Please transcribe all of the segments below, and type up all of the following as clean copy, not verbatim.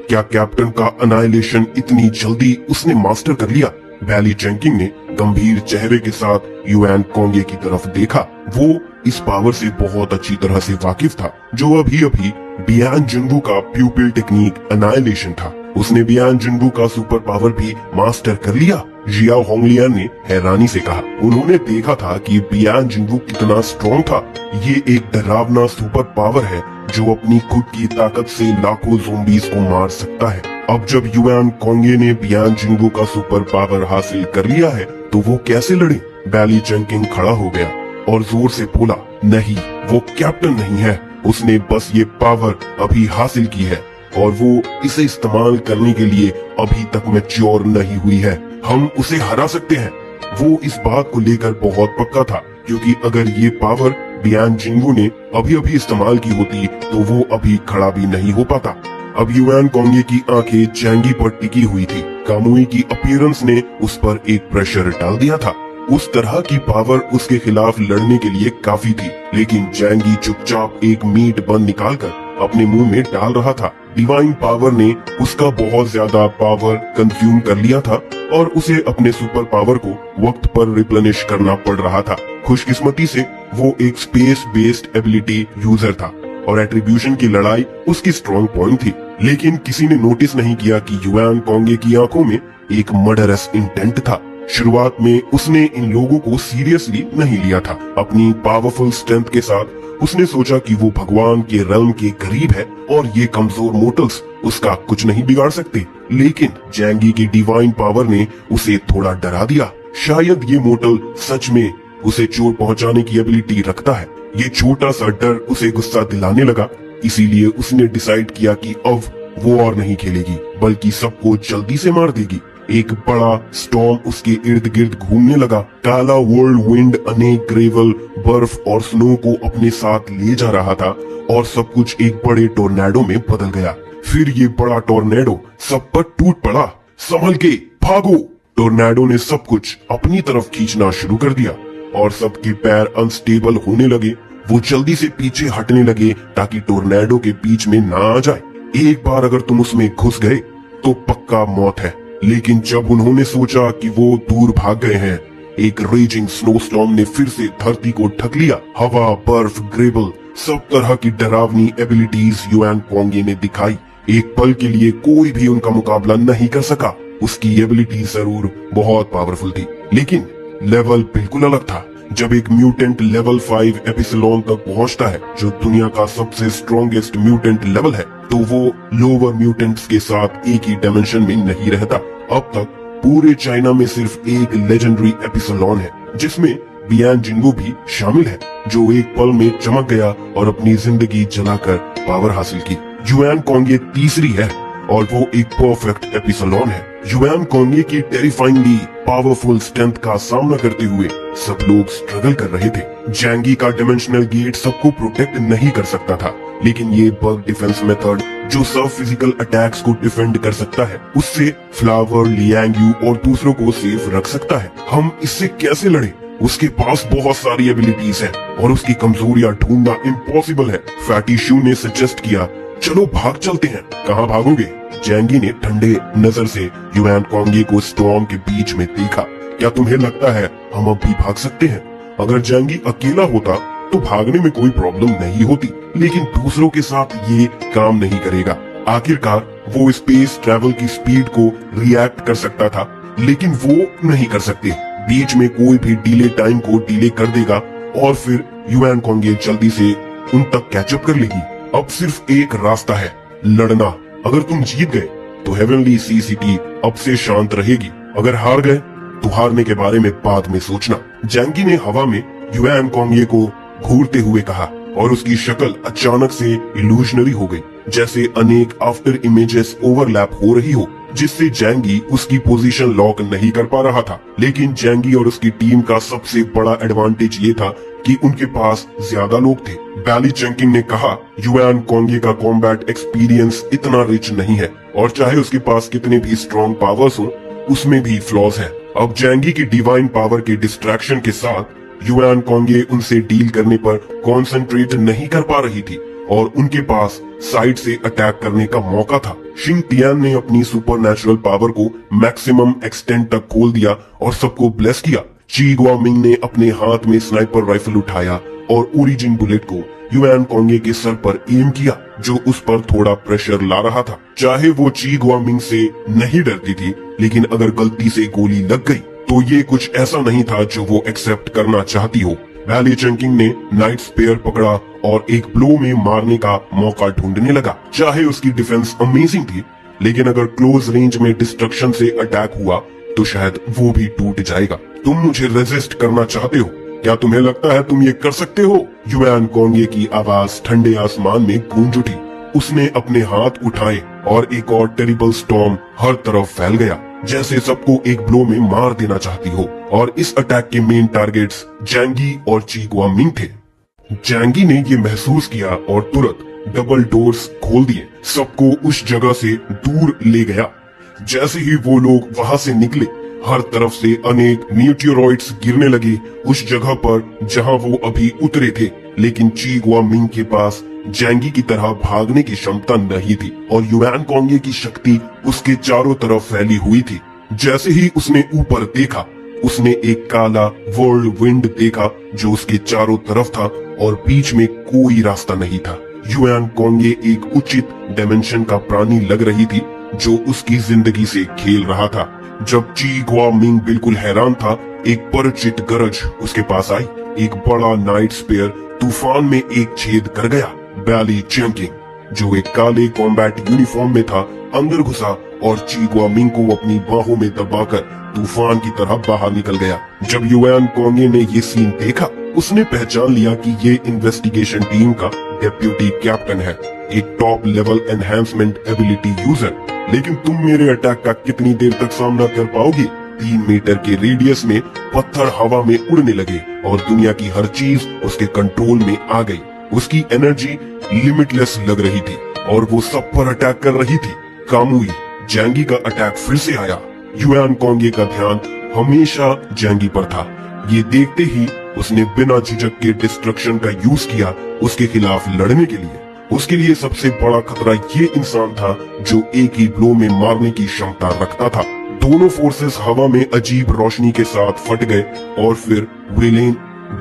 क्या कैप्टन का अनाइलेशन इतनी जल्दी उसने मास्टर कर लिया? बैली चैंकिंग ने गंभीर चेहरे के साथ युआन कोंगे की तरफ देखा। वो इस पावर से बहुत अच्छी तरह से वाकिफ था, जो अभी अभी बियान जुनवू का प्यूपिल टेक्निक अनाइलेशन था। उसने बियान जुनवू का सुपर पावर भी मास्टर कर लिया। जियाओ होंगलियान ने हैरानी से कहा। उन्होंने देखा था कि बियान जुनवू कितना स्ट्रॉन्ग था। ये एक डरावना सुपर पावर है जो अपनी खुद की ताकत से लाखों ज़ोंबीज को मार सकता है। अब जब युआन कोंगे ने बियान जुनवू का सुपर पावर हासिल कर लिया है तो वो कैसे लड़े? बैली चैंकिंग खड़ा हो गया और जोर से बोला, नहीं, वो कैप्टन नहीं है। उसने बस ये पावर अभी हासिल की है और वो इसे इस्तेमाल करने के लिए अभी तक मैच्योर नहीं हुई है। हम उसे हरा सकते हैं। वो इस बात को लेकर बहुत पक्का था, क्योंकि अगर ये पावर बियान जुनवू ने अभी अभी इस्तेमाल की होती तो वो अभी खड़ा भी नहीं हो पाता। अब युआन कोंगे की आंखें जैंगी पर टिकी हुई थी। कामुई की अपीयरेंस ने उस पर एक प्रेशर डाल दिया था। उस तरह की पावर उसके खिलाफ लड़ने के लिए काफी थी, लेकिन जैंगी चुपचाप एक मीट बन निकालकर अपने मुंह में डाल रहा था। डिवाइन पावर ने उसका बहुत ज्यादा पावर कंज्यूम कर लिया था और उसे अपने सुपर पावर को वक्त पर रिप्लेनिश करना पड़ रहा था। खुशकिस्मती से वो एक स्पेस बेस्ड एबिलिटी यूजर था और एट्रीब्यूशन की लड़ाई उसकी स्ट्रॉन्ग पॉइंट थी। लेकिन किसी ने नोटिस नहीं किया कि युआन कोंगे की आंखों में एक मर्डरस इंटेंट था। शुरुआत में उसने इन लोगों को सीरियसली नहीं लिया था। अपनी पावरफुल स्ट्रेंथ के साथ उसने सोचा कि वो भगवान के रेल्म के करीब है और ये कमजोर मोर्टल्स उसका कुछ नहीं बिगाड़ सकते। लेकिन जैंगी की डिवाइन पावर ने उसे थोड़ा डरा दिया। शायद ये मोर्टल सच में उसे चोट पहुंचाने की एबिलिटी रखता है। ये छोटा सा डर उसे गुस्सा दिलाने लगा, इसीलिए उसने डिसाइड किया कि अब वो और नहीं खेलेगी, बल्कि सबको जल्दी से मार देगी। एक बड़ा स्टॉर्म उसके इर्द गिर्द घूमने लगा। काला वर्ल्ड विंड अनेक ग्रेवल, बर्फ और स्नो को अपने साथ ले जा रहा था और सब कुछ एक बड़े टोर्नेडो में बदल गया। फिर ये बड़ा टोर्नेडो सब पर टूट पड़ा। संभल के भागो! टोर्नेडो ने सब कुछ अपनी तरफ खींचना शुरू कर दिया और सबके पैर अनस्टेबल होने लगे। वो जल्दी से पीछे हटने लगे ताकि टोर्नेडो के बीच में ना आ जाए। एक बार अगर तुम उसमें घुस गए तो पक्का मौत है। लेकिन जब उन्होंने सोचा कि वो दूर भाग गए हैं, एक रेजिंग स्नोस्टॉर्म ने फिर से धरती को ढक लिया। हवा, बर्फ, ग्रेबल, सब तरह की डरावनी एबिलिटीज युआन कोंगे ने दिखाई। एक पल के लिए कोई भी उनका मुकाबला नहीं कर सका। उसकी एबिलिटी जरूर बहुत पावरफुल थी, लेकिन लेवल बिल्कुल अलग था। जब एक म्यूटेंट लेवल 5 एपिसिलोन तक पहुंचता है, जो दुनिया का सबसे स्ट्रॉन्गेस्ट म्यूटेंट लेवल है, तो वो लोअर म्यूटेंट्स के साथ एक ही डायमेंशन में नहीं रहता। अब तक पूरे चाइना में सिर्फ एक लेजेंडरी एपिसिलोन है, जिसमें बियान जुनवू भी शामिल है, जो एक पल में चमक गया और अपनी जिंदगी जलाकर पावर हासिल की। युआन कोंगे तीसरी है और वो एक परफेक्ट एपिसिलोन है। युआन कोंगे की टेरिफाइंगली पावरफुल स्ट्रेंथ का सामना करते हुए सब लोग स्ट्रगल कर रहे थे। जैंगी का डायमेंशनल गेट सबको प्रोटेक्ट नहीं कर सकता था, लेकिन ये बग डिफेंस मेथड जो सब फिजिकल अटैक्स को डिफेंड कर सकता है, उससे फ्लावर, लियांग यू और दूसरों को सेफ रख सकता है। हम इससे कैसे लड़े? उसके पास बहुत सारी एबिलिटीज हैं और उसकी कमजोरियां ढूंढना इम्पॉसिबल है। फैटी शू ने सजेस्ट किया, चलो भाग चलते हैं। कहाँ भागोगे? जैंगी ने ठंडे नजर से युआन कोंगे को स्टॉर्म के बीच में देखा। क्या तुम्हें लगता है हम अब भी भाग सकते हैं? अगर जैंगी अकेला होता तो भागने में कोई प्रॉब्लम नहीं होती, लेकिन दूसरों के साथ ये काम नहीं करेगा। आखिरकार वो स्पेस ट्रैवल की स्पीड को रिएक्ट कर सकता था, लेकिन वो नहीं कर सकते। बीच में कोई भी डिले टाइम को डिले कर देगा और फिर युआन कोंगे जल्दी से उन तक कैचअप कर लेगी। अब सिर्फ एक रास्ता है, लड़ना। अगर तुम जीत गए तो हेवनली सी सिटी अब से शांत रहेगी। अगर हार गए तो हारने के बारे में बाद में सोचना। जैंगी ने हवा में युआन कोंगे को घूरते हुए कहा और उसकी शक्ल अचानक से इल्यूशनरी हो गई, जैसे अनेक आफ्टर इमेजेस ओवरलैप हो रही हो, जिससे जैंगी उसकी पोजीशन लॉक नहीं कर पा रहा था। लेकिन जैंगी और उसकी टीम का सबसे बड़ा एडवांटेज ये था कि उनके पास ज्यादा लोग थे। बैली चैंकिंग ने कहा, युआन कोंगे का कॉम्बैट एक्सपीरियंस इतना रिच नहीं है और चाहे उसके पास कितने भी स्ट्रॉन्ग पावर्स हो, उसमें भी फ्लॉज है। अब जैंगी की डिवाइन पावर के डिस्ट्रैक्शन के साथ युआन कोंगे उनसे डील करने पर कॉन्सेंट्रेट नहीं कर पा रही थी और उनके पास साइड से अटैक करने का मौका था। शिंग तियान ने अपनी सुपरनैचुरल पावर को मैक्सिमम एक्सटेंट तक खोल दिया और सबको ब्लेस किया। ची गुआमिंग ने अपने हाथ में स्नाइपर राइफल उठाया और ओरिजिन बुलेट को युआन कोंगे के सर पर एम किया, जो उस पर थोड़ा प्रेशर ला रहा था। चाहे वो ची गुआमिंग से नहीं डरती थी, लेकिन अगर गलती से गोली लग गई तो ये कुछ ऐसा नहीं था जो वो एक्सेप्ट करना चाहती हो। वैली चंकिंग ने नाइट स्पेयर पकड़ा और एक ब्लो में मारने का मौका ढूंढने लगा। चाहे उसकी डिफेंस अमेजिंग थी, लेकिन अगर क्लोज रेंज में डिस्ट्रक्शन से अटैक हुआ तो शायद वो भी टूट जाएगा। तुम मुझे रेजिस्ट करना चाहते हो? क्या तुम्हें लगता है तुम ये कर सकते हो? युआन कोंगे की आवाज ठंडे आसमान में गूंज उठी। उसने अपने हाथ उठाए और एक और टेरिबल स्टॉर्म हर तरफ फैल गया, जैसे सबको एक ब्लो में मार देना चाहती हो। और इस अटैक के मेन टारगेट्स जैंगी और ची गुआमिंग थे। जैंगी ने ये महसूस किया और तुरंत डबल डोर्स खोल दिए, सबको उस जगह से दूर ले गया। जैसे ही वो लोग वहां से निकले, हर तरफ से अनेक मीटियोरॉइड्स गिरने लगे उस जगह पर जहां वो अभी उतरे थे। लेकिन ची गुआमिंग के पास जैंगी की तरह भागने की क्षमता नहीं थी और युआन कोंगे की शक्ति उसके चारों तरफ फैली हुई थी। जैसे ही उसने ऊपर देखा, उसने एक काला वर्ल्ड विंड देखा जो उसके चारों तरफ था और बीच में कोई रास्ता नहीं था। युआन कोंगे एक उचित डायमेंशन का प्राणी लग रही थी जो उसकी जिंदगी से खेल रहा था। जब ची गुआमिंग बिल्कुल हैरान था, एक परिचित गरज उसके पास आई। एक बड़ा नाइट स्पेयर तूफान में एक छेद कर गया। वैली चंकिंग, जो एक काले कॉम्बैट यूनिफॉर्म में था, अंदर घुसा और ची गुआमिंग को अपनी बाहों में दबाकर तूफान की तरह बाहर निकल गया। जब युआन कोंगे ने ये सीन देखा, उसने पहचान लिया कि ये इन्वेस्टिगेशन टीम का डेप्यूटी कैप्टन है, एक top level enhancement ability user. लेकिन तुम मेरे अटैक का कितनी देर तक सामना कर पाओगे? 3 मीटर के रेडियस में पत्थर हवा में उड़ने लगे और दुनिया की हर चीज उसके कंट्रोल में आ गई। उसकी एनर्जी लिमिटलेस लग रही थी और वो सब पर अटैक कर रही थी। कामुई, जैंगी का अटैक फिर से आया। युआन कोंगे का ध्यान हमेशा जैंगी पर था। ये देखते ही उसने बिना झिझक के डिस्ट्रक्शन का यूज किया उसके खिलाफ लड़ने के लिए। उसके लिए सबसे बड़ा खतरा ये इंसान था जो एक ही ब्लो में मारने की क्षमता रखता था। दोनों फोर्सेस हवा में अजीब रोशनी के साथ फट गए और फिर वेलेन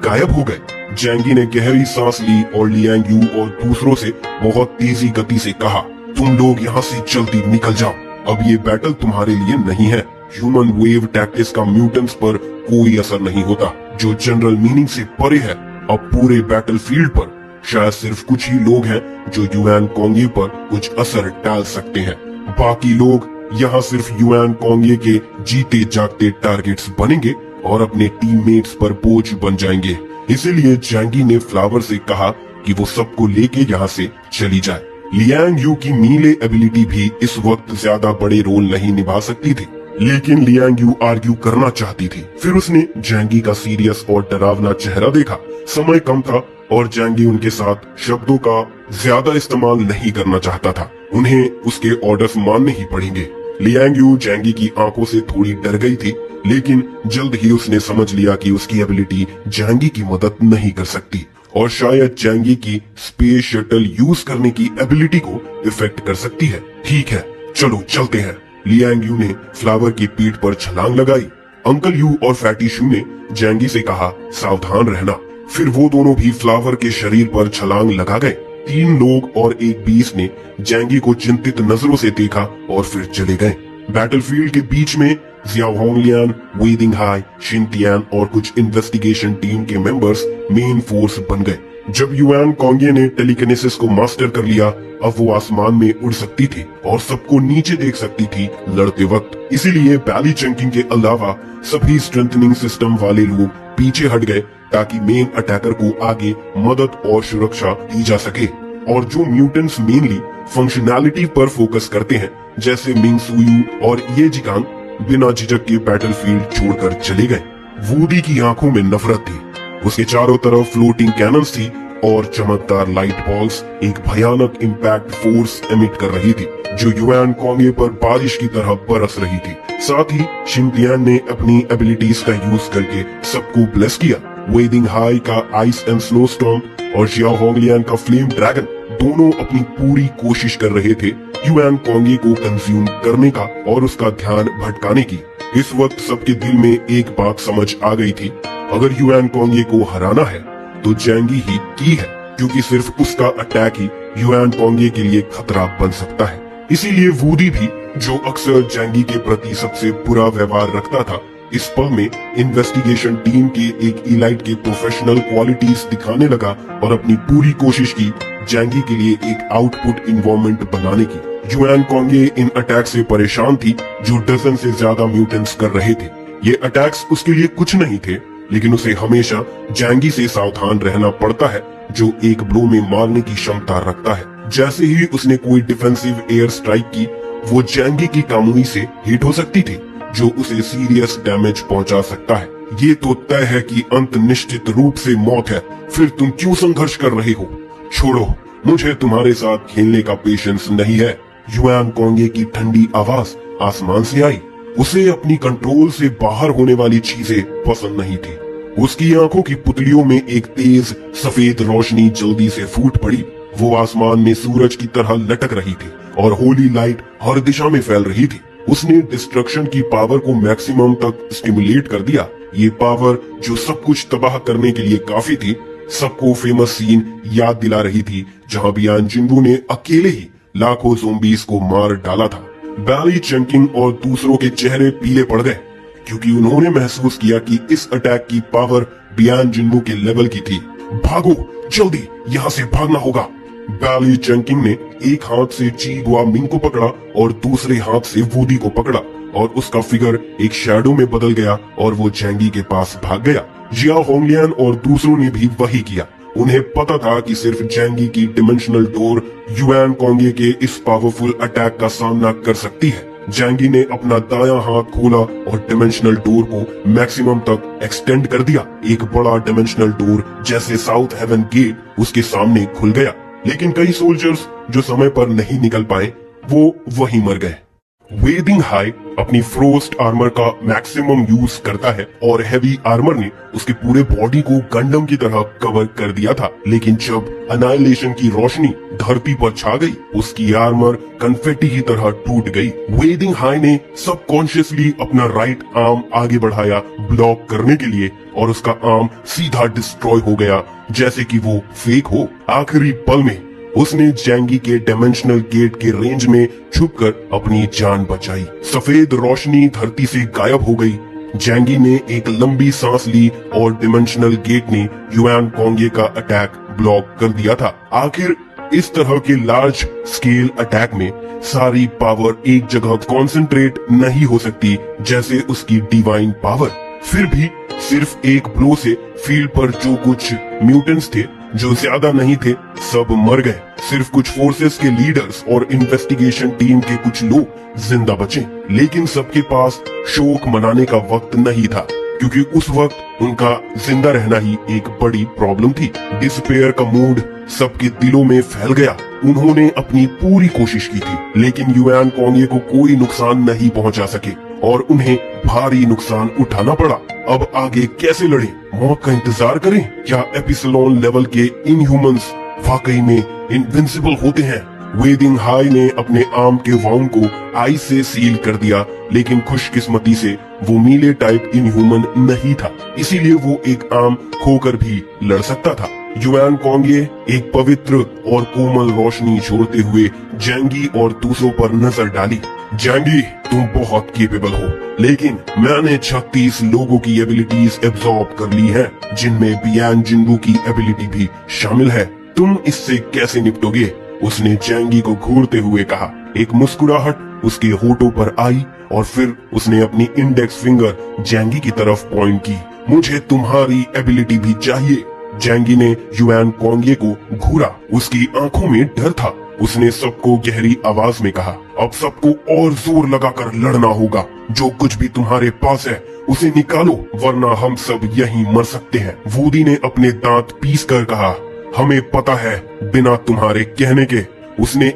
गायब हो गए। जैंगी ने गहरी सांस ली और लियांग यू और दूसरों से बहुत तेजी गति से कहा, तुम लोग यहाँ से जल्दी निकल जाओ, अब ये बैटल तुम्हारे लिए नहीं है। ह्यूमन वेव टैक्टिक्स का म्यूटेंट्स पर कोई असर नहीं होता, जो जनरल मीनिंग से परे है। अब पूरे बैटलफील्ड पर शायद सिर्फ कुछ ही लोग हैं जो युआन कोंगे पर कुछ असर डाल सकते हैं। बाकी लोग यहाँ सिर्फ युआन कोंगे के जीते जागते टारगेट्स बनेंगे और अपने टीममेट्स पर बोझ बन जाएंगे। इसीलिए जैंगी ने फ्लावर से कहा कि वो सबको लेके यहाँ से चली जाए। लियांग यू की मीले एबिलिटी भी इस वक्त ज्यादा बड़े रोल नहीं निभा सकती थी, लेकिन लियांग यू आर्ग्यू करना चाहती थी। फिर उसने जैंगी का सीरियस और डरावना चेहरा देखा। समय कम था और जैंगी उनके साथ शब्दों का ज्यादा इस्तेमाल नहीं करना चाहता था। उन्हें उसके ऑर्डर्स मानने ही पड़ेंगे। लियांग यू जैंगी की आंखों से थोड़ी डर गई थी, लेकिन जल्द ही उसने समझ लिया कि उसकी एबिलिटी जैंगी की मदद नहीं कर सकती और शायद जैंगी की स्पेस शटल यूज करने की एबिलिटी को इफेक्ट कर सकती है। ठीक है, चलो चलते हैं। लियांग यू ने फ्लावर की पीठ पर छलांग लगाई। अंकल यू और फैटी शू ने जैंगी से कहा, सावधान रहना। फिर वो दोनों भी फ्लावर के शरीर पर छलांग लगा गए। 3 लोग और एक बीस्ट ने जैंगी को चिंतित नजरों से देखा और फिर चले गए। बैटलफील्ड के बीच में जियाओ होंगलियान, वेदिंग हाई, शिन तियान और कुछ इन्वेस्टिगेशन टीम के मेंबर्स मेन फोर्स बन गए। जब युआन कोंगे ने टेलीकिनेसिस को मास्टर कर लिया, अब वो आसमान में उड़ सकती थी और सबको नीचे देख सकती थी लड़ते वक्त। इसीलिए वैली चंकिंग के अलावा सभी स्ट्रेंथनिंग सिस्टम वाले लोग पीछे हट गए ताकि मेन अटैकर को आगे मदद और सुरक्षा दी जा सके। और जो म्यूटेंट्स मेनली फंक्शनैलिटी पर फोकस करते हैं, जैसे मिंग सुयू और ये जिकांग, बिना झिझक के बैटलफील्ड छोड़कर चले गए। वूडी की आंखों में नफरत थी। उसके चारों तरफ फ्लोटिंग कैनन्स थी और चमकदार लाइट बॉल्स एक भयानक इम्पैक्ट फोर्स एमिट कर रही थी जो युआन कोंगे पर बारिश की तरह बरस रही थी। साथ ही शिन तियान ने अपनी एबिलिटीज का यूज करके सबको ब्लेस किया। वेदिंग हाई का आइस एंड स्नो स्टॉर्म और जियाओ होंगलियान का फ्लेम ड्रैगन दोनों अपनी पूरी कोशिश कर रहे थे युआन कोंगे को कंज्यूम करने का और उसका ध्यान भटकाने की। इस वक्त सबके दिल में एक बात समझ आ गई थी, अगर युआन कोंगे को हराना है तो जैंगी ही की है, क्योंकि सिर्फ उसका अटैक ही युआन कोंगे के लिए खतरा बन सकता है। इसीलिए वूडी भी, जो अक्सर जैंगी के प्रति सबसे बुरा व्यवहार रखता था, इस पल में इन्वेस्टिगेशन टीम के एक इलाइट के प्रोफेशनल क्वालिटीज दिखाने लगा और अपनी पूरी कोशिश की जैंगी के लिए एक आउटपुट इन्वायरमेंट बनाने की। युआन कोंगे इन अटैक से परेशान थी जो डजन से ज्यादा म्यूटेंट्स कर रहे थे। ये अटैक्स उसके लिए कुछ नहीं थे, लेकिन उसे हमेशा जैंगी से सावधान रहना पड़ता है, जो एक ब्लो में मारने की क्षमता रखता है। जैसे ही उसने कोई डिफेंसिव एयर स्ट्राइक की, वो जैंगी की कामुई से हिट हो सकती थी, जो उसे सीरियस डैमेज पहुंचा सकता है। ये तो तय है कि अंत निश्चित रूप से मौत है, फिर तुम क्यों संघर्ष कर रहे हो? छोड़ो, मुझे तुम्हारे साथ खेलने का पेशेंस नहीं है। युआन कोंगे की ठंडी आवाज आसमान से आई। उसे अपनी कंट्रोल से बाहर होने वाली चीजें पसंद नहीं थी। उसकी आंखों की पुतलियों में एक तेज सफेद रोशनी जल्दी से फूट पड़ी। वो आसमान में सूरज की तरह लटक रही थी और होली लाइट हर दिशा में फैल रही थी। उसने डिस्ट्रक्शन की पावर को मैक्सिमम तक स्टिमुलेट कर दिया। ये पावर, जो सब कुछ तबाह करने के लिए काफी थी, सबको फेमस सीन याद दिला रही थी जहां बियान जिन्वू ने अकेले ही लाखों ज़ोंबीज को मार डाला था। बैली चंकिंग और दूसरों के चेहरे पीले पड़ गए, क्योंकि उन्होंने महसूस किया कि इस अटैक की पावर बियान जिन्वू के लेवल की थी। भागो, जल्दी यहाँ से भागना होगा। बैली चंकिंग ने एक हाथ से ची गुआ मिंग को पकड़ा और दूसरे हाथ से वूडी को पकड़ा, और उसका फिगर एक शैडो में बदल गया और वो जैंगी के पास भाग गया। जिया होंगलियन और दूसरों ने भी वही किया। उन्हें पता था कि सिर्फ जैंगी की डिमेंशनल डोर युआन कोंगे के इस पावरफुल अटैक का सामना कर सकती है। जैंगी ने अपना दायां हाथ खोला और डिमेंशनल डोर को मैक्सिमम तक एक्सटेंड कर दिया। एक बड़ा डिमेंशनल डोर जैसे साउथ हेवन गेट उसके सामने खुल गया, लेकिन कई सोल्जर्स जो समय पर नहीं निकल पाए, वो वहीं मर गए। वेदिंग हाई अपनी फ्रोस्ट आर्मर का मैक्सिमम यूज करता है और हेवी आर्मर ने उसके पूरे बॉडी को गंडम की तरह कवर कर दिया था, लेकिन जब अनाइलेशन की रोशनी धरती पर छा गई, उसकी आर्मर कन्फेटी की तरह टूट गई। वेदिंग हाई ने सबकॉन्शियसली अपना राइट आर्म आगे बढ़ाया ब्लॉक करने के लिए, और उसका आर्म सीधा डिस्ट्रॉय हो गया जैसे कि वो फेक हो। आखिरी पल में उसने जैंगी के डायमेंशनल गेट के रेंज में छुपकर अपनी जान बचाई। सफेद रोशनी धरती से गायब हो गई। जैंगी ने एक लंबी सांस ली और डायमेंशनल गेट ने युआन कोंगे का अटैक ब्लॉक कर दिया था। आखिर इस तरह के लार्ज स्केल अटैक में सारी पावर एक जगह कॉन्सेंट्रेट नहीं हो सकती, जैसे उसकी डिवाइन पावर। फिर भी सिर्फ एक ब्लो से फील्ड पर जो कुछ म्यूटेंट्स थे, जो ज्यादा नहीं थे, सब मर गए। सिर्फ कुछ फोर्सेस के लीडर्स और इन्वेस्टिगेशन टीम के कुछ लोग जिंदा बचे, लेकिन सबके पास शोक मनाने का वक्त नहीं था, क्योंकि उस वक्त उनका जिंदा रहना ही एक बड़ी प्रॉब्लम थी। डिस्पेयर का मूड सबके दिलों में फैल गया। उन्होंने अपनी पूरी कोशिश की थी, लेकिन युआन कोंगे को कोई नुकसान नहीं पहुंचा सके और उन्हें भारी नुकसान उठाना पड़ा। अब आगे कैसे लड़े? मौत का इंतजार करें? क्या एपिसिलोन लेवल के इनह्यूमंस वाकई में इनविंसिबल होते हैं? वेदिंग हाई ने अपने आर्म के वाउंड को आई से सील कर दिया, लेकिन खुशकिस्मती से वो मीले टाइप इनह्यूमन नहीं था, इसीलिए वो एक आर्म खोकर भी लड़ सकता था। युआन कोंगे एक पवित्र और कोमल रोशनी छोड़ते हुए जैंगी और दूसरों पर नजर डाली। जैंगी, तुम बहुत केपेबल हो, लेकिन मैंने 36 लोगों की एबिलिटीज एब्जॉर्ब कर ली हैं, जिनमें बियान जिन्वू की एबिलिटी भी शामिल है। तुम इससे कैसे निपटोगे? उसने जैंगी को घूरते हुए कहा। एक मुस्कुराहट उसके होठों पर आई और फिर उसने अपनी इंडेक्स फिंगर जैंगी की तरफ पॉइंट की। मुझे तुम्हारी एबिलिटी भी चाहिए। जैंगी ने युआन कोंगे को घूरा। उसकी आंखों में डर था। उसने सबको गहरी आवाज में कहा, अब सबको और जोर लगाकर लड़ना होगा। जो कुछ भी तुम्हारे पास है उसे निकालो, वरना हम सब यहीं मर सकते हैं। वूडी ने अपने दांत पीस कर कहा, हमें पता है, बिना तुम्हारे कहने के। उसने